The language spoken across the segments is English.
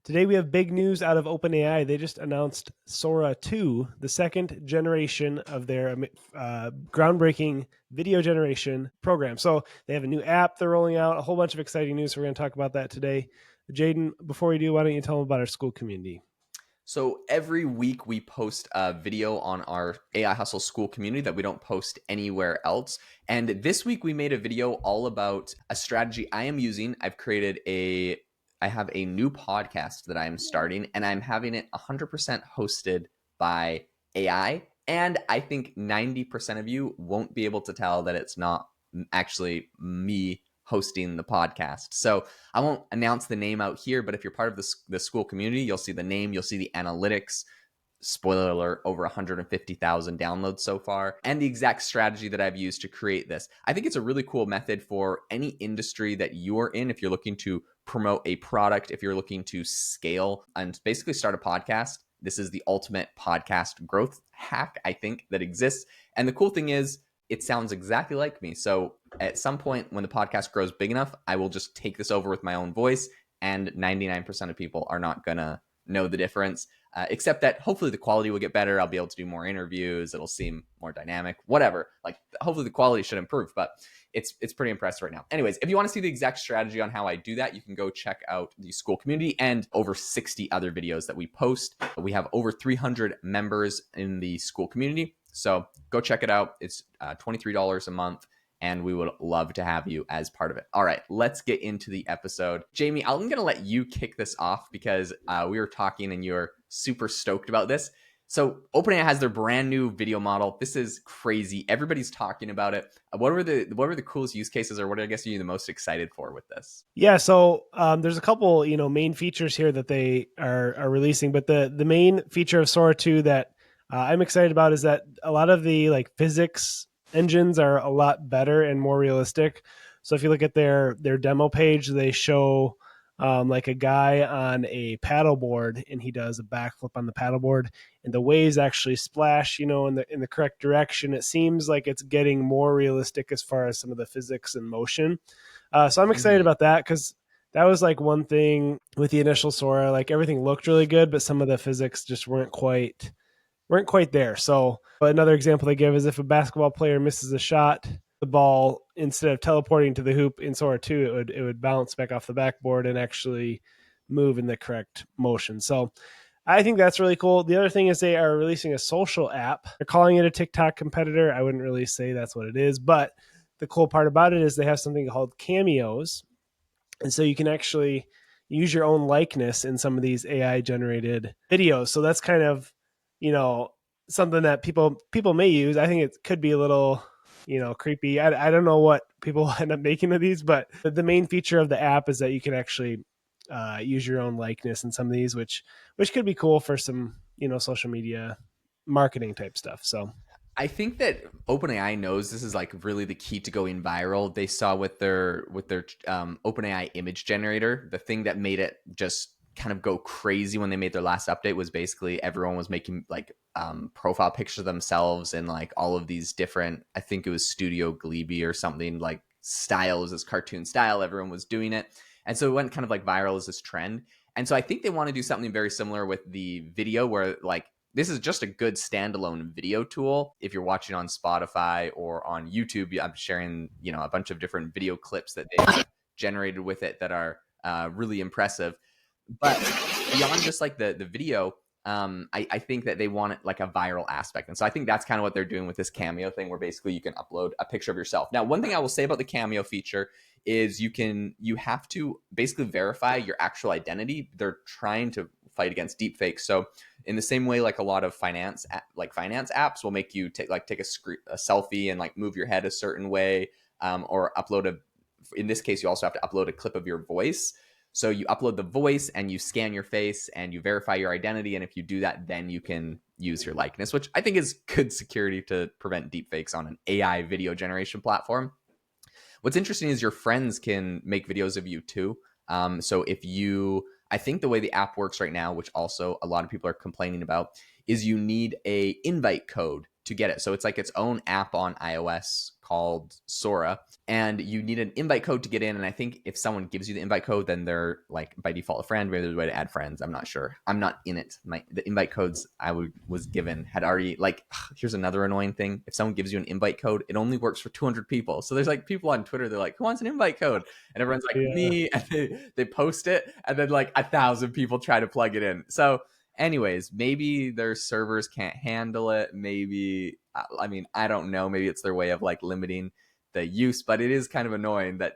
Today we have big news out of OpenAI. They just announced Sora 2, the second generation of their groundbreaking video generation program. So they have a new app they're rolling out, a whole bunch of exciting news. So we're going to talk about that today. Jaden, before we do, why don't you tell them about our school community? So every week we post a video on our AI Hustle school community that we don't post anywhere else. And this week we made a video all about a strategy I am using. I have a new podcast that I am starting, and I'm having it 100% hosted by AI. And I think 90% of you won't be able to tell that it's not actually me hosting the podcast. So I won't announce the name out here, but if you're part of the school community, you'll see the name, you'll see the analytics. Spoiler alert, over 150,000 downloads so far, and the exact strategy that I've used to create this. I think it's a really cool method for any industry that you're in. If you're looking to promote a product, if you're looking to scale and basically start a podcast, this is the ultimate podcast growth hack, I think, that exists. And the cool thing is, it sounds exactly like me. So at some point when the podcast grows big enough, I will just take this over with my own voice, and 99% of people are not going to know the difference, except that hopefully the quality will get better. I'll be able to do more interviews. It'll seem more dynamic, whatever. Like, hopefully the quality should improve, but it's pretty impressive right now. Anyways, if you want to see the exact strategy on how I do that, you can go check out the school community and over 60 other videos that we post. We have over 300 members in the school community. So go check it out. It's $23 a month, and we would love to have you as part of it. All right, let's get into the episode. Jamie, I'm going to let you kick this off because we were talking and you're super stoked about this. So OpenAI has their brand new video model. This is crazy. Everybody's talking about it. What were the coolest use cases, or what I guess are you the most excited for with this? Yeah, so there's a couple main features here that they are releasing, but the main feature of Sora 2 that I'm excited about is that a lot of the physics engines are a lot better and more realistic. So if you look at their demo page, they show a guy on a paddleboard, and he does a backflip on the paddleboard, and the waves actually splash, in the correct direction. It seems like it's getting more realistic as far as some of the physics and motion. So I'm excited about that because that was one thing with the initial Sora. Everything looked really good, but some of the physics just weren't quite there. So another example they give is if a basketball player misses a shot, the ball, instead of teleporting to the hoop in Sora 2, it would bounce back off the backboard and actually move in the correct motion. So I think that's really cool. The other thing is they are releasing a social app. They're calling it a TikTok competitor. I wouldn't really say that's what it is, but the cool part about it is they have something called Cameos. And so you can actually use your own likeness in some of these AI generated videos. So that's kind of, something that people may use. I think it could be a little, creepy. I don't know what people end up making of these, but the main feature of the app is that you can actually use your own likeness in some of these, which could be cool for some, social media marketing type stuff. So I think that OpenAI knows this is really the key to going viral. They saw with their OpenAI image generator, the thing that made it just kind of go crazy when they made their last update was basically everyone was making profile pictures of themselves and all of these different, I think it was Studio Ghibli or something, style, is this cartoon style. Everyone was doing it. And so it went kind of viral as this trend. And so I think they want to do something very similar with the video where this is just a good standalone video tool. If you're watching on Spotify or on YouTube, I'm sharing, a bunch of different video clips that they've generated with it that are really impressive. But beyond just the video, I think that they want it a viral aspect. And so I think that's kind of what they're doing with this Cameo thing, where basically you can upload a picture of yourself. Now, one thing I will say about the Cameo feature is you have to basically verify your actual identity. They're trying to fight against deepfakes. So in the same way, a lot of finance apps will make you take a selfie and move your head a certain way, or upload in this case, you also have to upload a clip of your voice. So you upload the voice and you scan your face and you verify your identity. And if you do that, then you can use your likeness, which I think is good security to prevent deepfakes on an AI video generation platform. What's interesting is your friends can make videos of you too. So I think the way the app works right now, which also a lot of people are complaining about, is you need a invite code to get it. So it's its own app on iOS called Sora, and you need an invite code to get in. And I think if someone gives you the invite code, then they're like by default a friend. Maybe there's a way to add friends. I'm not sure. I'm not in it. The invite codes was given had already like. Here's another annoying thing: if someone gives you an invite code, it only works for 200 people. So there's like people on Twitter. They're like, "Who wants an invite code?" And everyone's like, Yeah. "Me." And they post it, and then like 1,000 people try to plug it in. So anyways, maybe their servers can't handle it. Maybe, I mean, I don't know. Maybe it's their way of like limiting the use, but it is kind of annoying that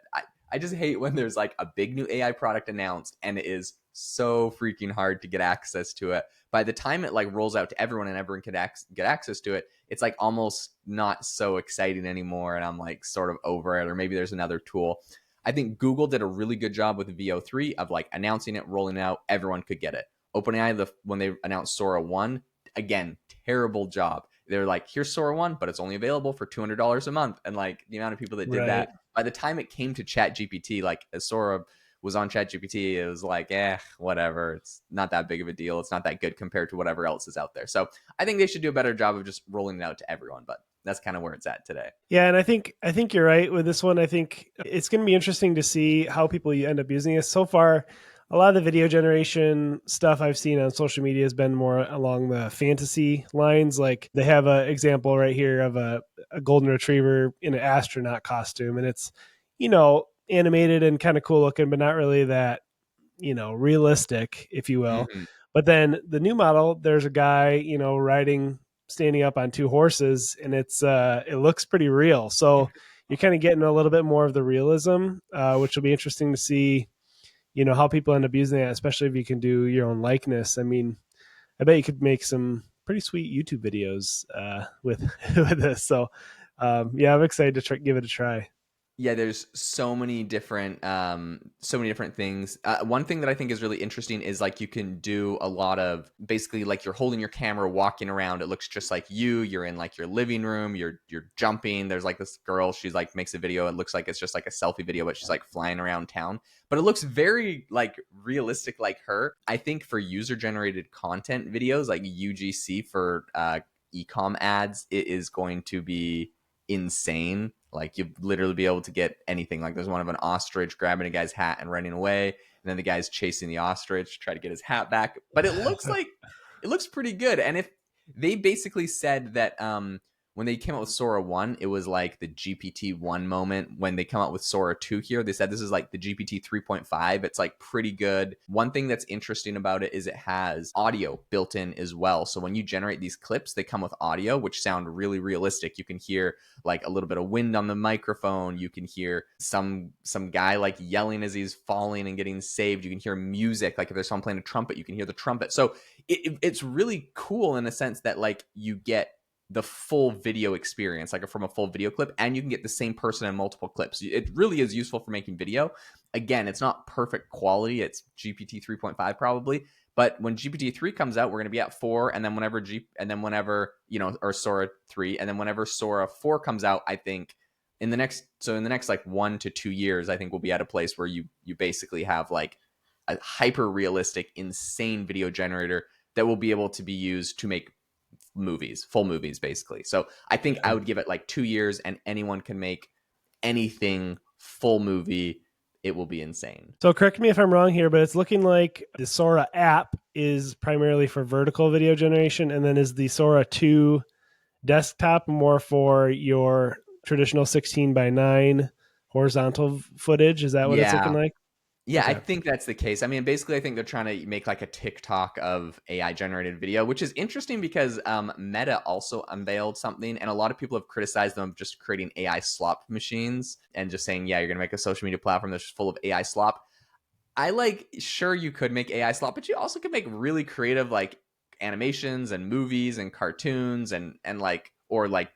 I just hate when there's like a big new AI product announced and it is so freaking hard to get access to it. By the time it like rolls out to everyone and everyone can get access to it, it's like almost not so exciting anymore. And I'm like sort of over it, or maybe there's another tool. I think Google did a really good job with VO3 of like announcing it, rolling it out, everyone could get it. OpenAI, when they announced Sora 1, again, terrible job. They're like, here's Sora 1, but it's only available for $200 a month. And like the amount of people that did Right. that, by the time it came to ChatGPT, like as Sora was on ChatGPT, it was like, whatever. It's not that big of a deal. It's not that good compared to whatever else is out there. So I think they should do a better job of just rolling it out to everyone. But that's kind of where it's at today. Yeah, and I think you're right with this one. I think it's going to be interesting to see how people end up using it. So far, a lot of the video generation stuff I've seen on social media has been more along the fantasy lines. Like they have an example right here of a golden retriever in an astronaut costume, and it's animated and kind of cool looking, but not really that realistic, if you will. Mm-hmm. But then the new model, there's a guy riding standing up on two horses, and it looks pretty real. So you're kind of getting a little bit more of the realism, which will be interesting to see how people end up using that, especially if you can do your own likeness. I mean, I bet you could make some pretty sweet YouTube videos with with this. So yeah, I'm excited to give it a try. Yeah, there's so many different things. One thing that I think is really interesting is like you can do a lot of basically like you're holding your camera walking around. It looks just like you're in like your living room, you're jumping. There's like this girl, she's like makes a video. It looks like it's just like a selfie video, but she's like flying around town, but it looks very like realistic like her. I think for user generated content videos like UGC for ecom ads, it is going to be insane. Like you literally be able to get anything. Like there's one of an ostrich grabbing a guy's hat and running away, and then the guy's chasing the ostrich, try to get his hat back. But it looks pretty good. And if they basically said that when they came out with Sora 1, it was like the GPT 1 moment. When they come out with Sora 2 here, they said this is like the GPT 3.5. It's like pretty good. One thing that's interesting about it is it has audio built in as well. So when you generate these clips, they come with audio, which sound really realistic. You can hear like a little bit of wind on the microphone. You can hear some guy like yelling as he's falling and getting saved. You can hear music. Like if there's someone playing a trumpet, you can hear the trumpet. So it's really cool in a sense that like you get the full video experience, like from a full video clip, and you can get the same person in multiple clips. It really is useful for making video. Again, it's not perfect quality. It's GPT 3.5 probably, but when GPT 3 comes out, we're going to be at 4, and then whenever or Sora 3, and then whenever Sora 4 comes out, I think in the next like 1 to 2 years, I think we'll be at a place where you basically have like a hyper realistic, insane video generator that will be able to be used to make full movies, basically. So I think I would give it like 2 years, and anyone can make anything full movie. It will be insane. So correct me if I'm wrong here, but it's looking like the Sora app is primarily for vertical video generation, and then is the Sora 2 desktop more for your traditional 16:9 horizontal footage? Is that what it's looking Yeah. like? Yeah, I Okay. think that's the case. I mean, basically, I think they're trying to make like a TikTok of AI generated video, which is interesting because Meta also unveiled something, and a lot of people have criticized them of just creating AI slop machines and just saying, yeah, you're going to make a social media platform that's full of AI slop. Sure, you could make AI slop, but you also could make really creative like animations and movies and cartoons and like, or like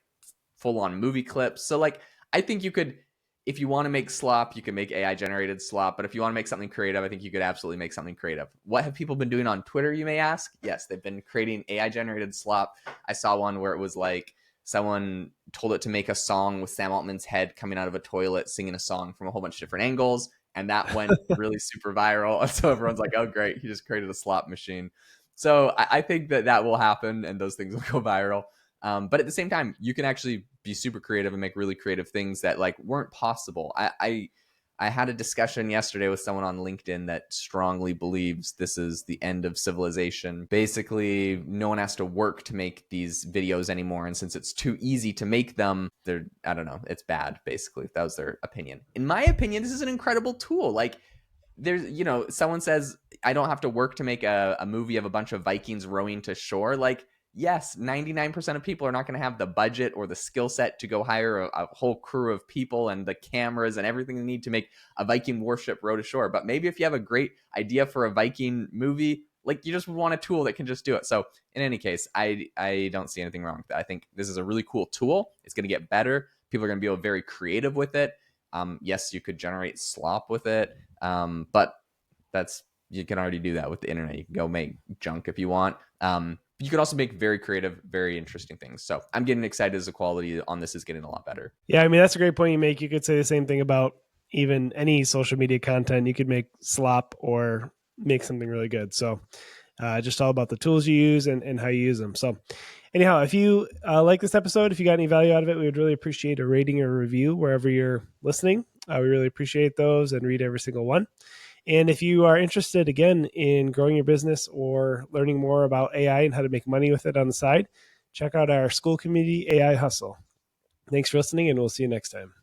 full on movie clips. So like, I think you could, if you want to make slop, you can make AI generated slop. But if you want to make something creative, I think you could absolutely make something creative. What have people been doing on Twitter, you may ask? Yes, they've been creating AI generated slop. I saw one where it was like someone told it to make a song with Sam Altman's head coming out of a toilet singing a song from a whole bunch of different angles. And that went really super viral. So everyone's like, oh, great. He just created a slop machine. So I think that will happen and those things will go viral. But at the same time, you can actually be super creative and make really creative things that like weren't possible. I had a discussion yesterday with someone on LinkedIn that strongly believes this is the end of civilization. Basically, no one has to work to make these videos anymore. And since it's too easy to make them, I don't know, it's bad, basically. That was their opinion. In my opinion, this is an incredible tool. Like, there's, someone says, I don't have to work to make a movie of a bunch of Vikings rowing to shore. Like, yes, 99% of people are not going to have the budget or the skill set to go hire a whole crew of people and the cameras and everything they need to make a Viking warship row to shore. But maybe if you have a great idea for a Viking movie, like, you just want a tool that can just do it. So in any case, I don't see anything wrong with that. I think this is a really cool tool. It's going to get better. People are going to be very creative with it. Yes, you could generate slop with it, but you can already do that with the internet. You can go make junk if you want. You can also make very creative, very interesting things. So I'm getting excited as the quality on this is getting a lot better. Yeah, I mean, that's a great point you make. You could say the same thing about even any social media content. You could make slop or make something really good. So just all about the tools you use and how you use them. So anyhow, if you like this episode, if you got any value out of it, we would really appreciate a rating or a review wherever you're listening. We really appreciate those and read every single one. And if you are interested, again, in growing your business or learning more about AI and how to make money with it on the side, check out our school community AI Hustle. Thanks for listening, and we'll see you next time.